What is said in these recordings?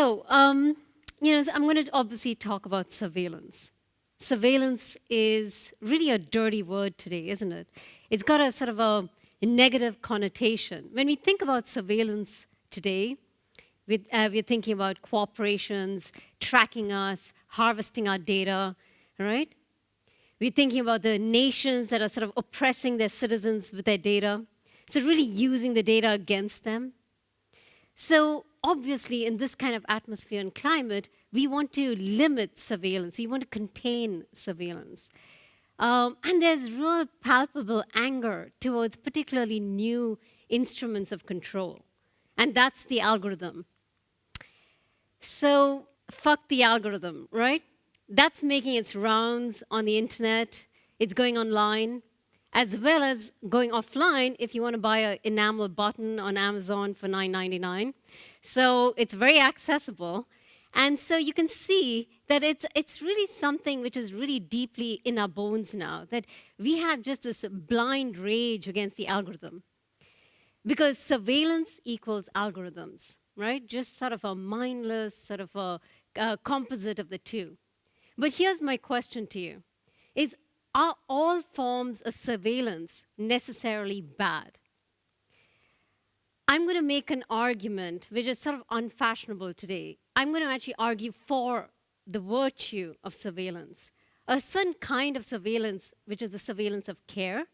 So I'm going to obviously talk about surveillance. Surveillance is really a dirty word today, isn't it? It's got a sort of a negative connotation. When we think about surveillance today, we're thinking about corporations tracking us, harvesting our data, right? We're thinking about the nations that are sort of oppressing their citizens with their data, so really using the data against them. So obviously, in this kind of atmosphere and climate, we want to limit surveillance. We want to contain surveillance. And there's real palpable anger towards particularly new instruments of control. And that's the algorithm. So fuck the algorithm, right? That's making its rounds on the internet. It's going online, as well as going offline if you want to buy an enamel button on Amazon for $9.99. So it's very accessible. And so you can see that it's really something which is really deeply in our bones now, that we have just this blind rage against the algorithm. Because surveillance equals algorithms, right? Just sort of a mindless, sort of a composite of the two. But here's my question to you. Are all forms of surveillance necessarily bad? I'm going to make an argument which is sort of unfashionable today. I'm going to actually argue for the virtue of surveillance, a certain kind of surveillance, which is the surveillance of care.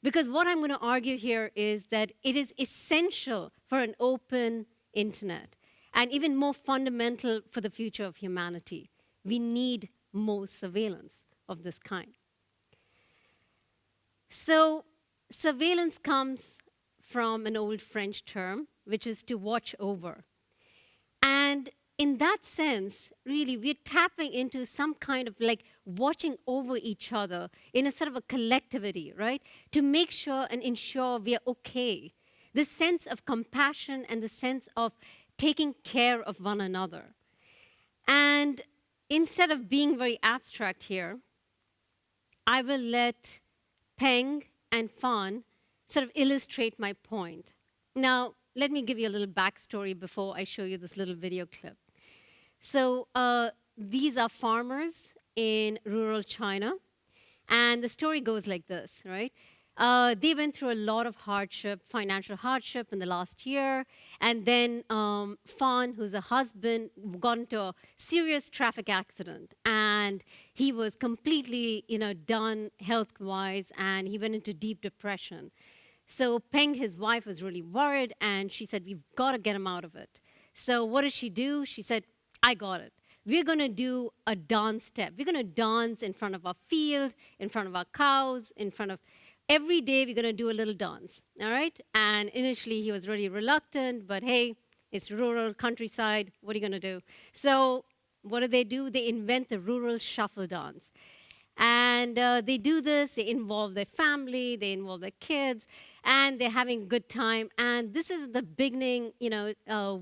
Because what I'm going to argue here is that it is essential for an open internet, and even more fundamental for the future of humanity. We need more surveillance of this kind. So surveillance comes from an old French term, which is to watch over. And in that sense, really, we're tapping into some kind of like watching over each other in a sort of a collectivity, right? To make sure and ensure we are okay. The sense of compassion and the sense of taking care of one another. And instead of being very abstract here, I will let Peng and Fan sort of illustrate my point. Now, let me give you a little backstory before I show you this little video clip. So these are farmers in rural China, and the story goes like this, right? They went through a lot of hardship, financial hardship in the last year, and then Fan, who's a husband, got into a serious traffic accident, and he was completely, done health-wise, and he went into deep depression. So Peng, his wife, was really worried, and she said, we've got to get him out of it. So what did she do? She said, I got it. We're going to do a dance step. We're going to dance in front of our field, in front of our cows, in front of... Every day, we're going to do a little dance, all right? And initially, he was really reluctant, but hey, it's rural, countryside, what are you going to do? So what do? They invent the rural shuffle dance. And they do this, they involve their family, they involve their kids, and they're having a good time. And this is the beginning,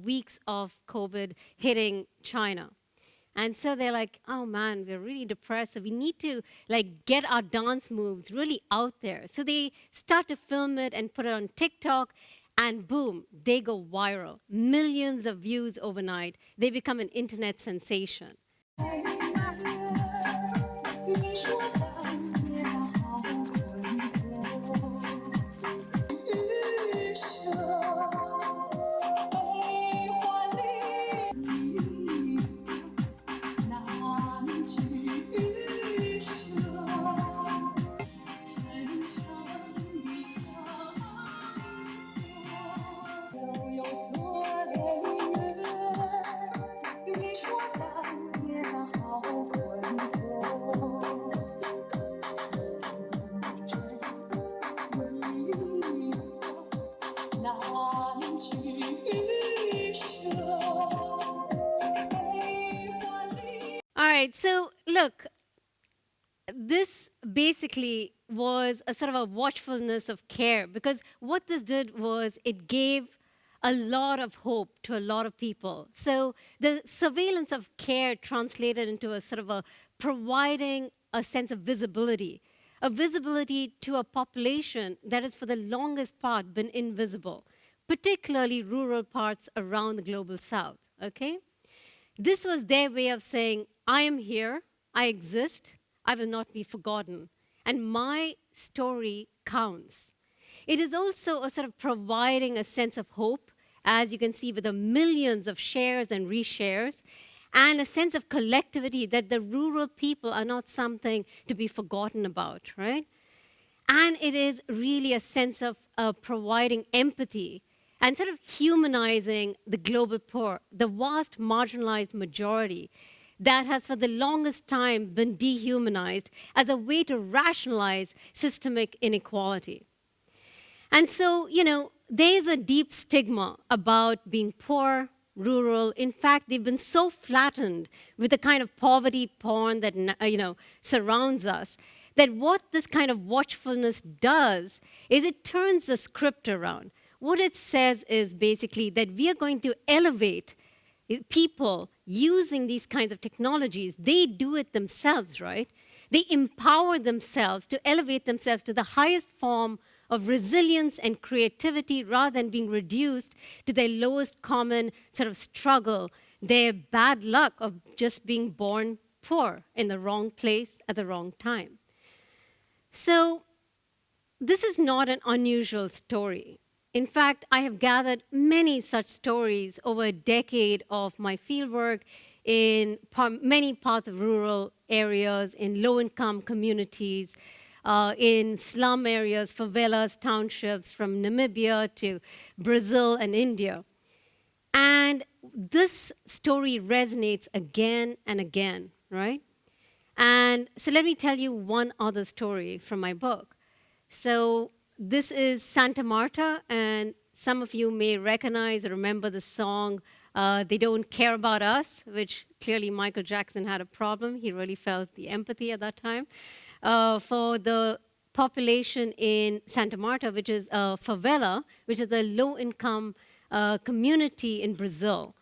weeks of COVID hitting China. And so they're like, oh man, we're really depressed, so we need to get our dance moves really out there. So they start to film it and put it on TikTok, and boom, they go viral. Millions of views overnight. They become an internet sensation. All right, so look, this basically was a sort of a watchfulness of care, because what this did was it gave a lot of hope to a lot of people. So the surveillance of care translated into a sort of a providing a sense of visibility, a visibility to a population that has for the longest part been invisible, particularly rural parts around the global south, okay? This was their way of saying, I am here, I exist, I will not be forgotten, and my story counts. It is also a sort of providing a sense of hope, as you can see with the millions of shares and reshares, and a sense of collectivity that the rural people are not something to be forgotten about, right? And it is really a sense of providing empathy and sort of humanizing the global poor, the vast marginalized majority that has for the longest time been dehumanized as a way to rationalize systemic inequality. And so, there's a deep stigma about being poor, rural. In fact, they've been so flattened with the kind of poverty porn that, surrounds us, that what this kind of watchfulness does is it turns the script around. What it says is basically that we are going to elevate people using these kinds of technologies. They do it themselves, right? They empower themselves to elevate themselves to the highest form of resilience and creativity rather than being reduced to their lowest common sort of struggle, their bad luck of just being born poor in the wrong place at the wrong time. So this is not an unusual story. In fact, I have gathered many such stories over a decade of my fieldwork in many parts of rural areas, in low-income communities, in slum areas, favelas, townships, from Namibia to Brazil and India. And this story resonates again and again, right? And so let me tell you one other story from my book. So this is Santa Marta, and some of you may recognize or remember the song, They Don't Care About Us, which clearly Michael Jackson had a problem. He really felt the empathy at that time. For the population in Santa Marta, which is a favela, which is a low-income community in Brazil.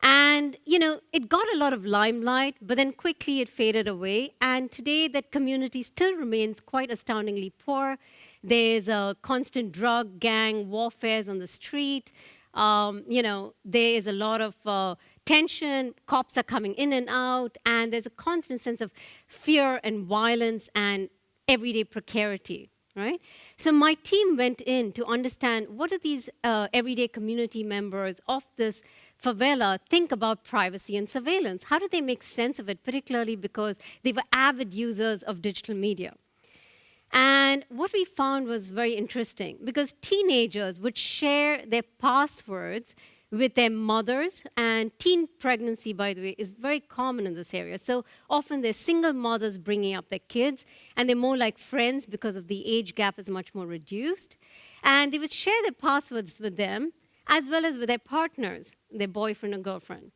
And, it got a lot of limelight, but then quickly it faded away. And today that community still remains quite astoundingly poor. There's a constant drug gang warfare on the street. There is a lot of tension. Cops are coming in and out. And there's a constant sense of fear and violence and everyday precarity, right? So my team went in to understand what do these everyday community members of this favela think about privacy and surveillance. How do they make sense of it, particularly because they were avid users of digital media? And what we found was very interesting, because teenagers would share their passwords with their mothers, and teen pregnancy, by the way, is very common in this area. So often they're single mothers bringing up their kids, and they're more like friends because of the age gap is much more reduced. And they would share their passwords with them, as well as with their partners, their boyfriend or girlfriend.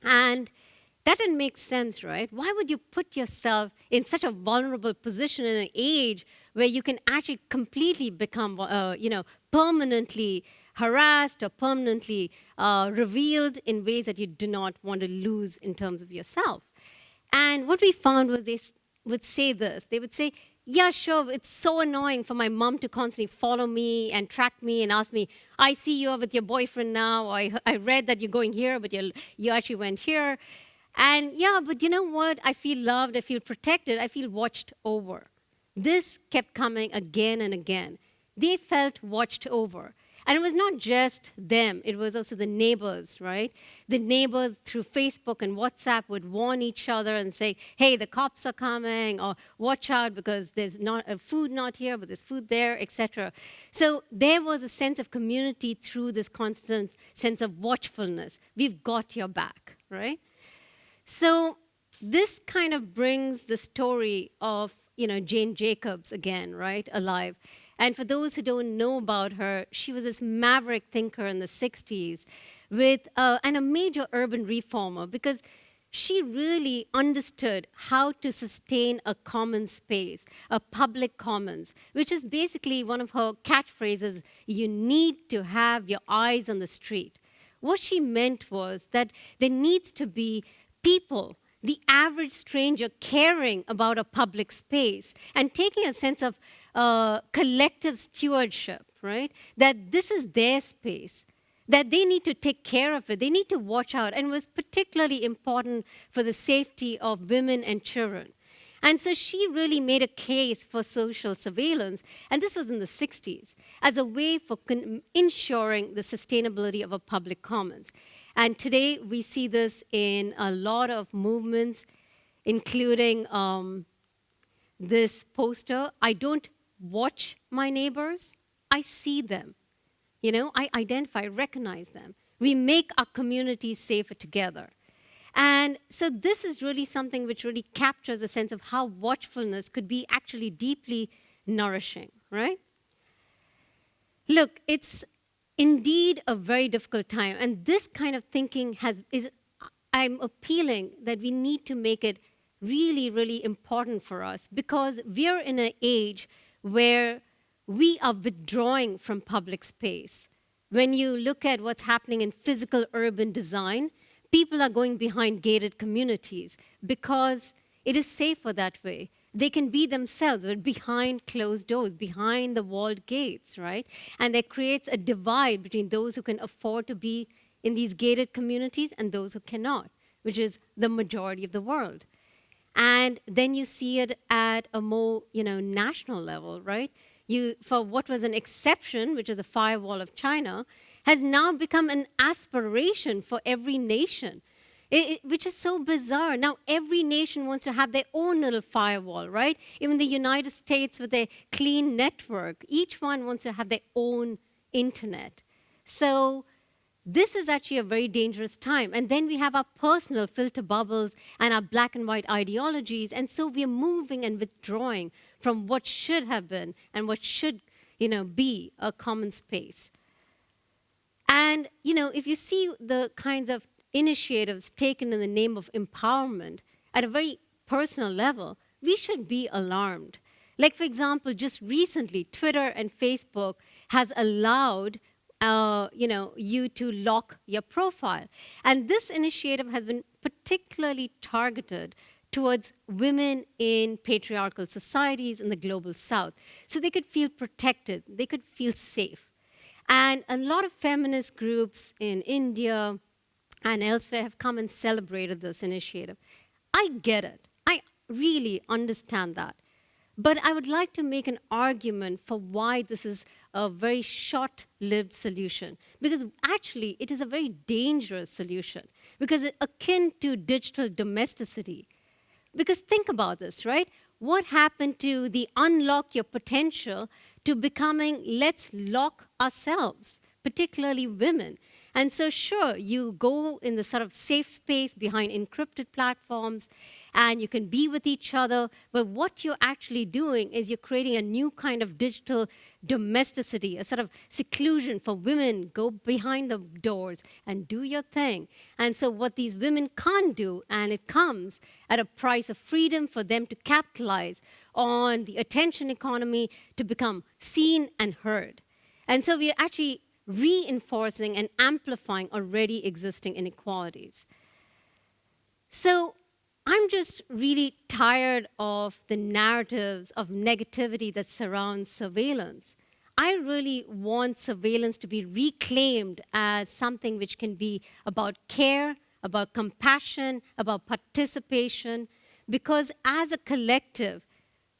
And that didn't make sense, right? Why would you put yourself in such a vulnerable position in an age where you can actually completely become, permanently harassed or permanently revealed in ways that you do not want to lose in terms of yourself? And what we found was they would say this. They would say, yeah, sure, it's so annoying for my mom to constantly follow me and track me and ask me, I see you're with your boyfriend now. I read that you're going here, but you actually went here. And yeah, but you know what? I feel loved, I feel protected, I feel watched over. This kept coming again and again. They felt watched over. And it was not just them, it was also the neighbors, right? The neighbors through Facebook and WhatsApp would warn each other and say, hey, the cops are coming, or watch out because there's not food not here, but there's food there, etc. So there was a sense of community through this constant sense of watchfulness. We've got your back, right? So this kind of brings the story of, Jane Jacobs again, right, alive. And for those who don't know about her, she was this maverick thinker in the 60s and a major urban reformer, because she really understood how to sustain a common space, a public commons, which is basically one of her catchphrases, you need to have your eyes on the street. What she meant was that there needs to be people, the average stranger, caring about a public space and taking a sense of collective stewardship, right? That this is their space, that they need to take care of it. They need to watch out, and was particularly important for the safety of women and children. And so she really made a case for social surveillance, and this was in the 60s, as a way for ensuring the sustainability of a public commons. And today we see this in a lot of movements, including this poster, "I don't watch my neighbors, I see them." I identify, recognize them. We make our communities safer together. And so this is really something which really captures a sense of how watchfulness could be actually deeply nourishing, right? Look, it's indeed a very difficult time. And this kind of thinking I'm appealing that we need to make it really, really important for us, because we're in an age where we are withdrawing from public space. When you look at what's happening in physical urban design, people are going behind gated communities because it is safer that way. They can be themselves, but behind closed doors, behind the walled gates, right? And that creates a divide between those who can afford to be in these gated communities and those who cannot, which is the majority of the world. And then you see it at a more, national level, right? For what was an exception, which is the firewall of China, has now become an aspiration for every nation, which is so bizarre. Now every nation wants to have their own little firewall, right? Even the United States with their clean network, each one wants to have their own internet. So this is actually a very dangerous time. And then we have our personal filter bubbles and our black and white ideologies. And so we are moving and withdrawing from what should have been and what should, be a common space. And, if you see the kinds of initiatives taken in the name of empowerment at a very personal level, we should be alarmed. Like, for example, just recently, Twitter and Facebook has allowed you to lock your profile. And this initiative has been particularly targeted towards women in patriarchal societies in the global south. So they could feel protected, they could feel safe. And a lot of feminist groups in India and elsewhere have come and celebrated this initiative. I get it. I really understand that. But I would like to make an argument for why this is a very short-lived solution. Because actually, it is a very dangerous solution. Because it's akin to digital domesticity. Because think about this, right? What happened to the unlock your potential to becoming let's lock ourselves, particularly women? And so sure, you go in the sort of safe space behind encrypted platforms, and you can be with each other, but what you're actually doing is you're creating a new kind of digital domesticity, a sort of seclusion for women. Go behind the doors and do your thing. And so what these women can't do, and it comes at a price of freedom for them to capitalize on the attention economy to become seen and heard. And so we're actually reinforcing and amplifying already existing inequalities. So I'm just really tired of the narratives of negativity that surrounds surveillance. I really want surveillance to be reclaimed as something which can be about care, about compassion, about participation, because as a collective,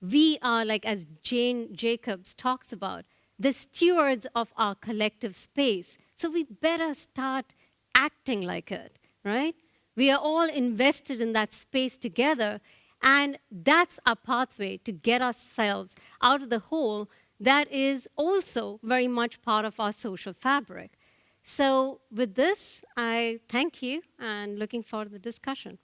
we are, like as Jane Jacobs talks about, the stewards of our collective space. So we better start acting like it, right? We are all invested in that space together, and that's our pathway to get ourselves out of the hole that is also very much part of our social fabric. So with this, I thank you and looking forward to the discussion.